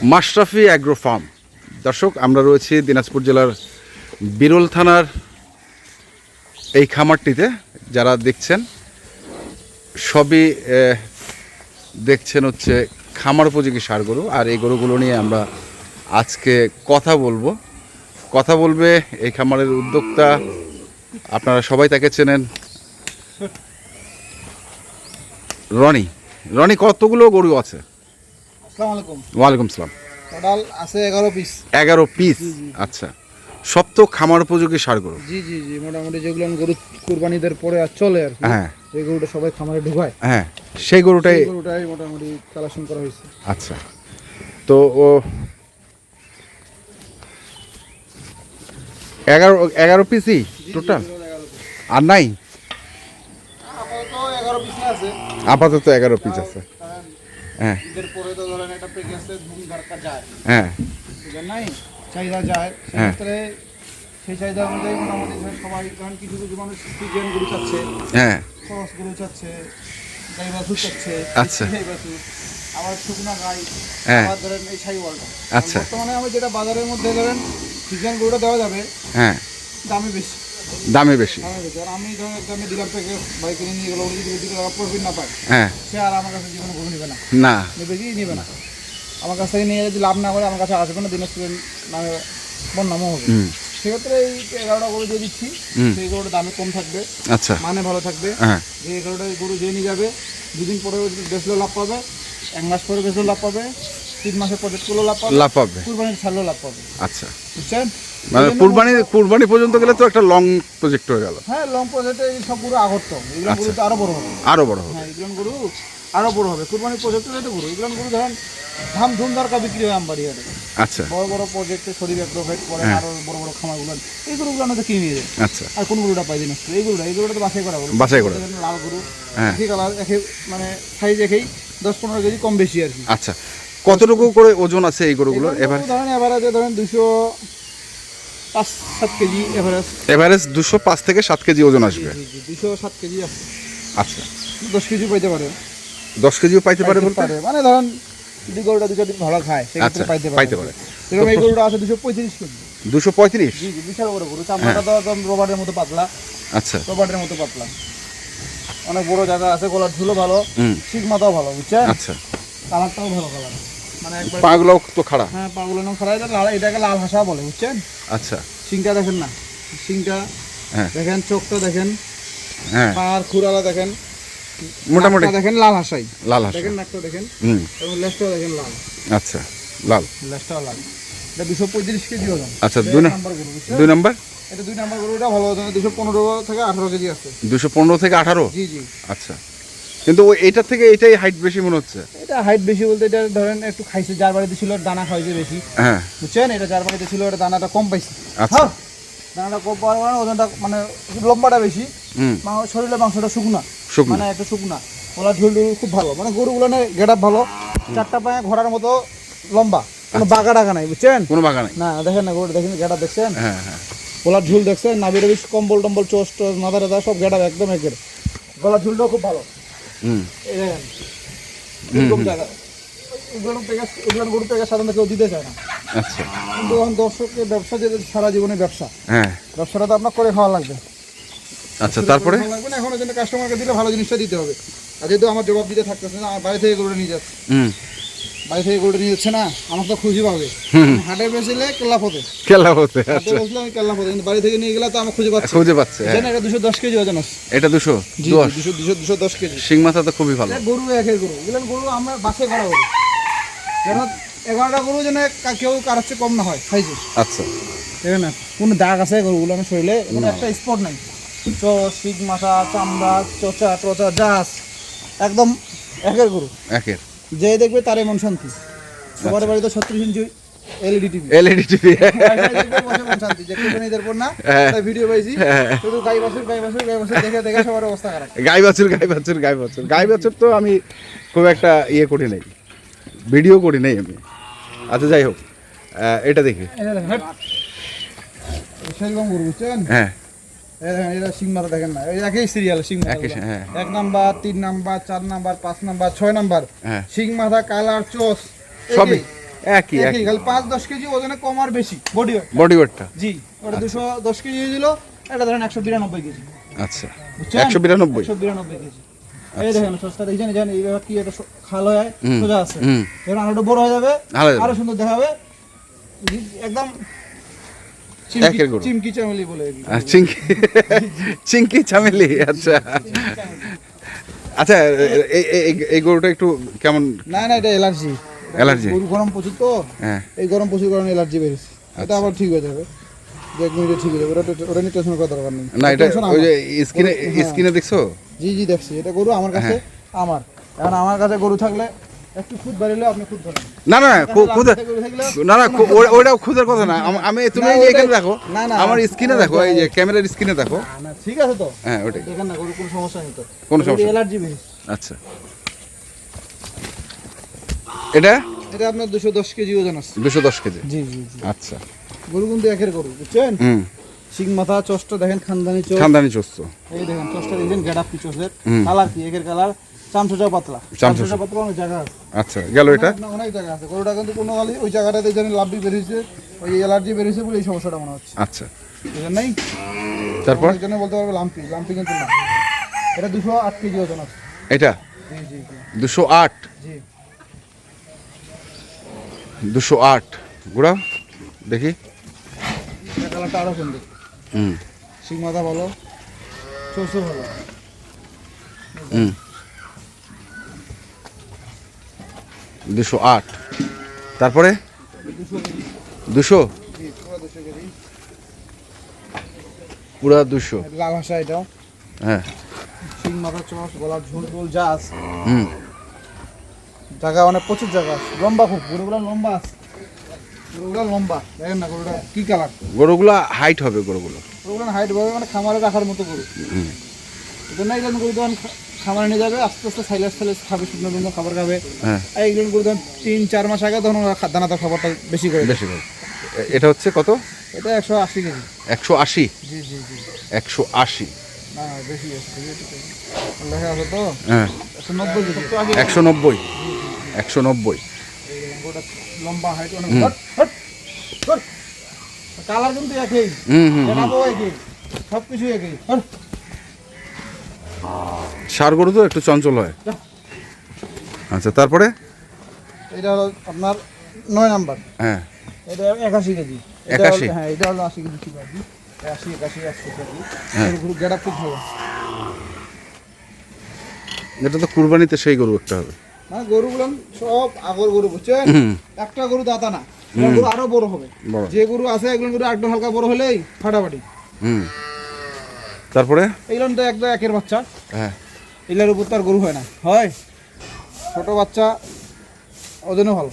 Mashrafe agro farm. দর্শক, আমরা রয়েছি দিনাজপুর জেলার বিরল থানার এই খামারটিতে। যারা দেখছেন সবই দেখছেন হচ্ছে খামার উপযোগী ষাঁড় গরু, আর এই গরুগুলো নিয়ে আমরা আজকে কথা বলবে এই খামারের উদ্যোক্তা। আপনারা সবাই তাকে চেনেন, রনি। কতগুলো গরু আছে? আসসালামু আলাইকুম। ওয়ালাইকুম সালাম। টোটাল আছে 11 পিস। 11 পিস? আচ্ছা, সব তো খামার উপযোগী ষাঁড় গরু। জি জি জি, মোটামুটি যেগুলো গরু কুরবানিদের পরে আর চলে আর কি। হ্যাঁ, এই গরুটা সবাই খামারে ঢুকায়। হ্যাঁ, সেই গরুটাই মোটামুটি কালেকশন করা হয়েছে। আচ্ছা, তো ও 11 পিসই টোটাল, আর নাই? আপাতত 11 পিস আছে। আপাতত 11 পিস আছে। হ্যাঁ, ঈদের পরে তো ধরেন একটা প্যাকেজে ধুম ধাক্কা যায়। হ্যাঁ, বুঝলেন নাই, চাহিদা যায়। সেক্ষেত্রে সেই চাহিদা অনুযায়ী মোটামুটি সবাই, কারণ কিছু কিছু মানুষ সিজন গরু চাচ্ছে, হ্যাঁ, খরচ গরু চাচ্ছে, গাই বাছুর চাচ্ছে। আচ্ছা, গাই বাছুর, আবার শুকনা গাই, হ্যাঁ, আবার ধরেন এই সাইওয়ালটা। আচ্ছা, বর্তমানে আমি যেটা বাজারের মধ্যে ধরেন সিজন গরুটা দেওয়া যাবে, হ্যাঁ, দামে বেশি। দামে বেশি। আর আমি ধরেন দামে দিলাম প্যাকেজ, ভাই কিনে নিয়ে গেলো, যদি 2 টাকা প্রফিট না পায়, হ্যাঁ, সে আর আমার কাছে জীবনে গরু নেবে না, না, নেবে কি নেবে না। আমার কাছ থেকে নিয়ে যদি লাভ না করে আমার কাছে আসবে না, দিনাজপুরের নামে বদনামও হবে। সেক্ষেত্রে এই 11টা গরু দিয়ে দিচ্ছি। সেই গরুটার দামে কম থাকবে, আচ্ছা, মানে ভালো থাকবে। হ্যাঁ, যে 11টা গরু দিয়ে নিয়ে যাবে, 2 দিন পরে বেচলেও লাভ পাবে, 1 মাস পরে বেচলেও লাভ পাবে, 3 মাসের প্রজেক্ট করলেও লাভ পাবে, কুরবানির ছাড়লেও লাভ পাবে। আচ্ছা, বুঝছেন? মানে কুরবানি পর্যন্ত গেলে তো একটা লং প্রজেক্ট হয়ে গেল। হ্যাঁ, লং প্রজেক্টে এই সব গরু আগত, এগুলো গরু তো আরো বড় হবে। আরো বড় হবে? হ্যাঁ, এগুলো গরু আরো বড় হবে। কুরবানির প্রজেক্টে তো গরু, এগুলো গরু ধরেন ধুম ধারকা বিক্রি হয় আমবাড়ি হাটে। আচ্ছা, বড় বড় প্রজেক্টে শরীর প্রোভাইড করে, আরো বড় বড় খামারগুলো এই গরুগুলো আমাদের কিনে নিয়ে যায়। আচ্ছা, আর কোন গরুটা পাই দিন এই গরুটা তো বাছাই করা গরু, বাছাই করা। লাল গরু, হ্যাঁ, একই কালার, একই মানে সাইজ একই, 10-15 কেজি কম বেশি আর কি। আচ্ছা, কতটুকু করে ওজন আছে এই গরুগুলোর? ধরেন এভারেজে ধরেন 205-7 কেজি এভারেজ 205 থেকে 7 কেজি ওজন আসবে। 207 কেজি আছে। আচ্ছা, 10 কেজি পাইতে পারে। 10 কেজিও পাইতে পারে বলতে? মানে ধরেন যদি গরুটা 2 দিন ভালো খায় সেক্ষেত্রে পাইতে পারে। এরকম এই গরুটা আছে 235 কেজি। 235? জি জি, বিশাল বড় গরু। চামড়াটা তো একদম রবারের মতো পাতলা। আচ্ছা, রবারের মতো পাতলা, অনেক বড় জায়গা আছে, গলার ঝুলও ভালো, শিক মাথাও ভালো, বুঝছেন? আচ্ছা, কালারটাও ভালো কালার, মানে একবার পাগুলো তো খাড়া। হ্যাঁ, পাগুলো নাম খারাপ, এটাকে লাল হাসা বলে, বুঝছেন? আচ্ছা, শিংটা দেখেন না, শিংটা দেখেন, চোখটা দেখেন, হ্যাঁ, পার খুরালা দেখেন, মোটামুটি দেখেন লাল হাসাই, লাল হাসা দেখেন নাকটা দেখেন, এবং লেজটাও দেখেন লাল। আচ্ছা, লাল, লেজটাও লাল। এটা 235 কেজি ওজন। আচ্ছা, 2 নাম্বার গরু, বুঝছেন? 2 নাম্বার? এটা 2 নাম্বার গরু, এটা ভালো ওজন, 215 থেকে 18 কেজি আছে। 215 থেকে 18? জি জি। আচ্ছা, কিন্তু এইটার থেকে এটাই হাইট বেশি মনে হচ্ছে। এটা হাইট বেশি বলতে, এটা ধরেন একটু খাইছে, যার বাড়িতে ছিল দানা খাইছে বেশি, হ্যাঁ, বুঝছেন? এটা যার বাড়িতে ছিল এটা দানাটা কম পাইছে। আচ্ছা, দানাটা কম পাওয়ার কারণে ওজনটা মানে লম্বাটা বেশি, শরীরের মাংসটা শুকনা, মানে একটু শুকনা, ওলা ঝুল খুব ভালো, মানে গরুগুলো গেট আপ ভালো, 4টা পায়ে ঘোড়ার মতো লম্বা, কোনো বাঁকা টাকা নাই, বুঝছেন? কোনো বাঁকা নাই না, দেখেন না গরু, দেখেন গেট আপ দেখছেন? হ্যাঁ, হ্যাঁ, গলার ঝুল দেখছেন? নাভির বেশ কম্বল টম্বল, চোষ টোস, মাথা টাথা সব গেট আপ একদম একের। গলার ঝুলটাও খুব ভালো। এই দেখেন এরকম জায়গা, এগুলো গরু থেকে সাধারণত কেউ দিতে চায় না। আচ্ছা, কিন্তু এখন দর্শকের ব্যবসা, যে সারা জীবনে ব্যবসা, হ্যাঁ, ব্যবসাটা তো আপনার করে খাওয়া লাগবে। আচ্ছা, তারপরে লাগবে না, এখন জন্য কাস্টমারকে দিলে ভালো জিনিসটা দিতে হবে। আর যেহেতু আমার জবাব দিতে থাকতেছে না, আমার বাড়ি থেকে গরুটা নিয়ে যাচ্ছে, বাড়ি থেকে গরুটা নিয়ে যাচ্ছে না, আমার তো খুঁজে পাবে। হাটে বেচলে কেল্লাফ হতে, হাটে বেচলে আমি কেল্লাফ হতে, কিন্তু বাড়ি থেকে নিয়ে গেলে তো আমার খুঁজে পাচ্ছে। জানেন এটা 210 কেজি ওজন আছে। এটা 210 কেজি। শিং মাথা তো খুবই ভালো। গরু একের গরু, এগুলো গরু আমরা বাসে করা গরু, যেন 11টা গরু যেন কেউ কারোর চেয়ে কম না হয় খাইছে। আচ্ছা, দেখেন না কোনো দাগ আছে গরুগুলো, আমি শরীরে কোনো একটা স্পট নাই, শিক মাথা, চামড়া, চোচা টোচা যা আছে একদম একের গরু। একের যে দেখবে তারই মন শান্তি। সবার বাড়িতে 36 ইঞ্চি এলইডি টিভি শান্তি, যে কোম্পানিদের পর না ভিডিও পাইছি, শুধু গাই বাছুর দেখে সবার অবস্থা খারাপ। গাই বাছুর তো আমি খুব একটা ইয়ে করি নাই, ভিডিও করি নাই আমি। আচ্ছা, যাই হোক, এটা দেখি সেরকম গরু, বুঝছেন? হ্যাঁ, এটা সিং মাথা দেখেন না, একই সিরিয়াল সিং মাথা, 1 number, 3 number, 4 number, 5 number, 6 number Singh মাথা, কালার, চোষ একই একই, খালি 5-10 কেজি ওজনে কম আর বেশি বডি ওয়েট। বডি ওয়েটটা। জি, ওটা 210 কেজি হয়েছিল, এটা ধরেন 192 কেজি। আচ্ছা, বুঝছেন? 192। 192 কেজি। এই দেখেন সস্তা দেখছেন, এই জানেন এইবার কি এটা খাল হয় সোজা আছে, যখন আরো বড় হয়ে যাবে আরো সুন্দর দেখাবে, একদম একের গরু। চিমকি চামেলি বলে এগুলো। চিংকি চিংকি চামেলি। আচ্ছা আচ্ছা, এই গরুটা একটু কেমন? না না, এটা অ্যালার্জি। অ্যালার্জি? গরু গরম প্রচুর তো, হ্যাঁ। এই গরম প্রচুর কারণে অ্যালার্জি বেরিয়েছে। এটা আবার ঠিক হয়ে যাবে, 1 মিনিটে ঠিক হয়ে যাবে। ওটা নিয়ে টেনশন করার দরকার নেই। না, এটা Tension ওই যে আমার। স্কিনে দেখছো? জি জি দেখছি, এটা গরু আমার কাছে আমার। এখন আমার কাছে গরু থাকলে একটু খুদ বাড়িলে আপনি খুদ ধরেন। না না খুদের, না না ওইটাও খুদের কথা না। আমি তুমি না, এই যে এখানে ওটাই- দেখো, না, না, আমার স্কিনে দেখো, এই যে ক্যামেরার স্কিনে দেখো। না, ঠিক আছে তো, হ্যাঁ ওটাই। দেখেন না গরু কোনো সমস্যা নেই তো, কোনো সমস্যা নেই। অ্যালার্জি বেরিয়েছে। আচ্ছা, এটা এটা আপনার 210 কেজি ওজন আছে। 210 কেজি। জি জি জি। আচ্ছা। গরু কিন্তু একের গরু, বুঝছেন? সিং মাথা, চোষটা দেখেন খানদানি চোষ। খানদানি চোস্ত। এই দেখেন চোষটা দেখেন, গেডাপ কি চোষের কালার কি, একের কালার চামচোচা পাতলা। চামচোচা পাতলা অনেক জায়গা আছে। আচ্ছা, গেল এটা। অনেক জায়গা আছে। গরুটা কিন্তু কোনো গালি ওই জায়গাটাতে জানেন লাভি বেরিয়েছে, ওই অ্যালার্জি বেরিয়েছে বলে এই সমস্যাটা মনে হচ্ছে। আচ্ছা, বুঝলেন নাই? তারপর একজনে বলতে পারবে লাম্পি, লাম্পি কিন্তু না। এটা 208 কেজি ওজন আছে। এটা জি জি জি 208। জি। 208 গুড়া দেখি। এটা কালারটা আরো সুন্দর। সিং মাথা ভালো, চোষও ভালো। 208। তারপরে 200 কেজি। 200, জি, পুরো 200 কেজি। পুরা 200। লাল হাসা এটাও। হ্যাঁ। সিং মাথা, চোষ, গলার ঝোল টোল যা আছে। হুম। জায়গা অনেক প্রচুর জায়গা আছে, লম্বা খুব, গরুগুলো লম্বা আছে। গরুগুলো লম্বা দেখেন না, গরুটা কি কালার। গরুগুলা হাইট হবে, গরুগুলো গরুগুলো হাইট ভাবে মানে খামারে রাখার মতো গরু। এই জন্য এইগুলো গরু যখন খামারে নিয়ে যাবে, আস্তে আস্তে সাইলেস সাইলেস খাবে, শুকনো শুকনো খাবার খাবে। হ্যাঁ। আর এইগুলো গরু যখন 3-4 মাস আগে তখন ওরা দানাদার খাবারটা বেশি করে দেয়। বেশি করে। এটা হচ্ছে কত? এটা 180 কেজি। 180। জি জি জি। 180। না বেশি আছে, লেখা আছে তো। হ্যাঁ। 190 কেজি। 190। 190। গরুটা লম্বা হাইট অনেক। কালার কিন্তু একই, দেখাবো একই, সব কিছু একই। ষাঁড় গরু তো একটু চঞ্চল হয়। আচ্ছা, তারপরে এটা হলো আপনার 9 নাম্বার। হ্যাঁ। এটা 81 কেজি। এটা 81? হলো- হ্যাঁ, এটা হলো 80 কেজি ঠিক আছে। 80, 81, 80 কেজি। এর গরু গেট আপ খুব ভালো। এটা তো কুরবানিতে সেই গরু একটা হবে। মানে গরুগুলো সব আগর গরু, বুঝছেন? একটা গরু দাতা না, এগুলো গরু আরো বড় হবে। বড়। যে গরু আছে এগুলো গরু একটু হালকা বড় হলেই ফাটাফাটি। তারপরে এগুলো তো একদম একের বাচ্চা, হ্যাঁ। এগুলোর উপর তো আর গরু হয় না, হয় ছোট বাচ্চা, ওজনও ভালো।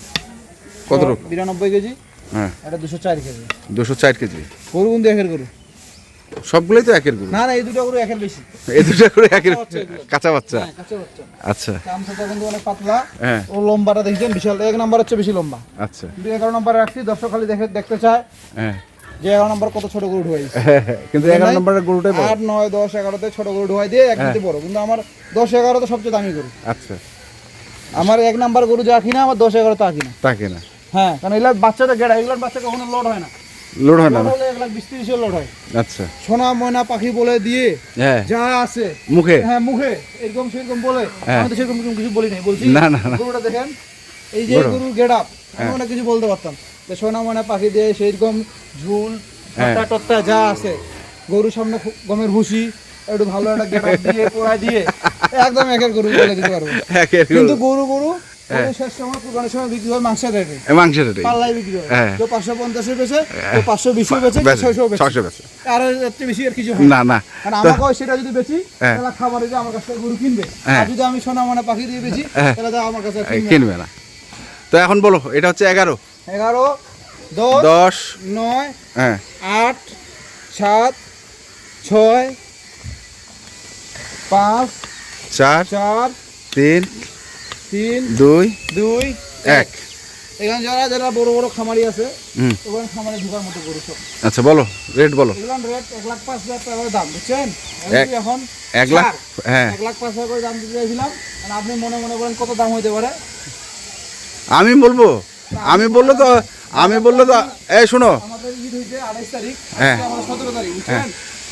কত রকম? 92 কেজি। হ্যাঁ। এটা 204 কেজি। 204 কেজি। গরু কিন্তু একের গরু সবগুলোই তো একের গরু। না না, এই দুটো গরু একের বেশি। এই দুটো করে একের বাচ্চা এগুলো। কাঁচা বাচ্চা। হ্যাঁ, কাঁচা বাচ্চা। আচ্ছা চামচাটা কিন্তু অনেক পাতলা। হ্যাঁ। ও লম্বাটা দেখছেন বিশাল, 1 নাম্বার হচ্ছে বেশি লম্বা। আচ্ছা। কিন্তু 11 নাম্বারে রাখছি, দর্শক খালি দেখতে চায় হ্যাঁ। যে 11 নাম্বার কত ছোট গরু ঢুকাই। কিন্তু 11 নম্বরের গরুটাই বড়। 8, 9, 10, 11তে ছোট গরু ঢুকাই দিয়ে এক কেজি বড়, কিন্তু আমার 10, 11 তো সবচেয়ে দামি গরু। আচ্ছা, আমার 1 নাম্বার গরু যা কিনা, আমার 10, 11 তা কিনা। তাকে না হ্যাঁ, কারণ এগুলো বাচ্চাদের গেড়া, এগুলোর বাচ্চা কখনো লোড হয় না। লোড হয় না। লোড হলে 1,20,30 লোড হয়। আচ্ছা। সোনা ময়না পাখি বলে দিয়ে হ্যাঁ। যা আছে মুখে। হ্যাঁ মুখে এরকম সেরকম বলে, হ্যাঁ। আমি তো সেরকম কিছু বলি নাই, বলছি না, না, না। গরুটা দেখেন, এই যে বড়। গরুর গেট আপ, আমি অনেক কিছু বলতে পারতাম যে সোনা ময়না পাখি দিয়ে সেইরকম ঝুল হ্যাঁ। টট্টা টট্টা যা আছে, গরুর সামনে গমের ভুসি একটু ভালো একটা গেট আপ দিয়ে পোড়ায় দিয়ে একদম একের গরু বলে দিতে পারবো। একের কিন্তু গরু। গরু শেষ সময় কুরবানির সময় বিক্রি হয় মাংসের রেটে, মাংসের রেটে। পাল্লাই বিক্রি হয়। হ্যাঁ। কেউ 550 বেচে, কেউ 520 বেচে, কেউ 600 বেচে। 600 বেচে। আর এর চেয়ে বেশি আর কিছু হয় না। না না। আর আমাকেও সেটা যদি বেচি, হ্যাঁ। তাহলে খামারে যে আমার কাছ থেকে গরু কিনবে। হ্যাঁ। আর যদি আমি সোনা ময়না পাখি দিয়ে বেচি, হ্যাঁ। তাহলে তো আমার কাছে আর কিনবে না। কিনবে না। তো এখন বলো, এটা হচ্ছে 11, 11, 10, 10, 9, হ্যাঁ, 8, 7, 6, 5, 4, 4, 3, 3, 2, 2, 1। এখানে যারা যারা বড় বড় খামারি আছে, হুম। ওখানে খামারে ঢোকার মতো গরু সব। আচ্ছা, বলো রেট বলো। এগুলো রেট 1,05,000 টাকা করে দাম, বুঝছেন? এক- এখন 1 লাখ। হ্যাঁ। 1,05,000 করে দাম দিতে চাইছিলাম। আর আপনি মনে মনে করেন কত দাম হইতে পারে? আমি বলবো আমি বললো তো এই শোনো, আমাদের ঈদ হইছে 28 তারিখ, হ্যাঁ। আজকে আমাদের 17 তারিখ, বুঝছেন?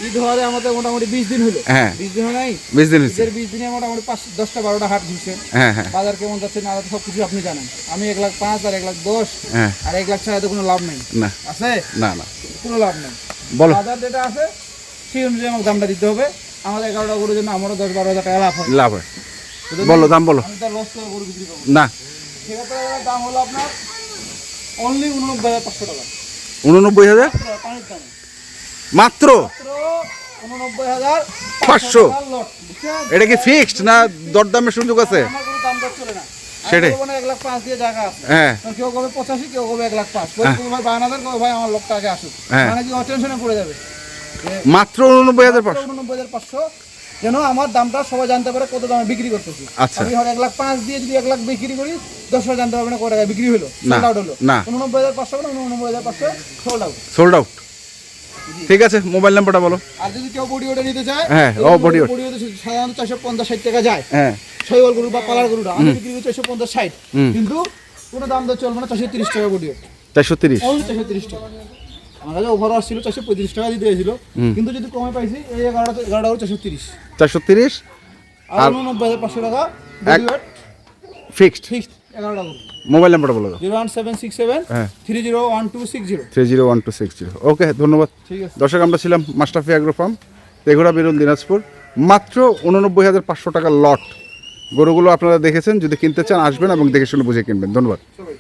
ঈদ হওয়ারে আমাদের মোটামুটি 20 দিন হলো। হ্যাঁ। 20 দিন হয় নাই? 20 দিন হয়েছে। ঈদের 20 দিনে মোটামুটি 10টা 12টা হাট ঘুরছে। হ্যাঁ হ্যাঁ বাজার কেমন যাচ্ছে না যাচ্ছে সবকিছু আপনি জানেন। আমি 1,05,000 আর 1,10,000 হ্যাঁ। আর 1,00,000 ছাড়া তো কোনো লাভ নেই। না আছে? না না, কোনো লাভ নেই। বলো। বাজার যেটা আছে সেই অনুযায়ী আমাকে দামটা দিতে হবে। আমাদের 11টা গরুর জন্য আমারও 10-12 হাজার টাকা লাভ হয়। লাভ হয়, বলো দাম বলো। আমি তার লস করে গরু বিক্রি করবো। না, সেক্ষেত্রে দাম হলো আপনার অনলি 89,500 টাকা। 89,000 পানির দামে মাত্র। 89,500 500 লট, বুঝছেন? এটা কি ফিক্সড না দরদামের সুযোগ আছে? আমার কোনো দাম দর চলে না। সেটাই। আমি বলবো না 1,05,000 দিয়ে জায়গা আছে। হ্যাঁ কেউ কবে 85, কেউ কবে 1,05,000, কেউ ভাই 52,000, কেউ ভাই আমার লোকটা আগে আসুক। হ্যাঁ। মানে কি টেনশনে পড়ে যাবে। মাত্র 89,500। 89,500 যেন আমার দামটা সবাই জানতে পারে কত দামে বিক্রি করতেছি। আচ্ছা। আমি হয়তো 1,05,000 দিয়ে যদি 1,00,000 বিক্রি করি, 10 জানতে পারবে না কত টাকা বিক্রি হলো, না, সোল্ড আউট হলো। না। 89,500 না 89,500 সোল্ড আউট। Sold out. ঠিক আছে, মোবাইল নাম্বারটা বলো। আর যদি কেউ বডি ওটা নিতে চায়, হ্যাঁ, ও বডি ওটা। বডি ওটা সাধারণত 450-60 টাকা যায়। হ্যাঁ শৈবাল গরু বা পালার গরুটা আমি বিক্রি করি 450-60, কিন্তু কোনো দাম দর চলবে না। 430 টাকা বডি ওটা, 430। অনলি 430 টাকা। আমার কাছে ওভার আসছিল 435 টাকা দিতে হয়েছিল, কিন্তু যদি কমে পাইছি এই 11টা 430 430 আর 89,500 টাকা বডি ওয়েট ফিক্সড। ফিক্সড 11টা গরু। মোবাইল নাম্বারটা বলো দাও। 01767 হ্যাঁ। 301260। 301260। ওকে, ধন্যবাদ। ঠিক আছে। দর্শক, আমরা ছিলাম মাশরাফি অ্যাগ্রো ফার্ম, তেঘোড়া বিরল, দিনাজপুর। মাত্র 89,500 টাকা লট। গরুগুলো আপনারা দেখেছেন, যদি কিনতে চান আসবেন এবং দেখে শুনে বুঝে কিনবেন। ধন্যবাদ। সবাই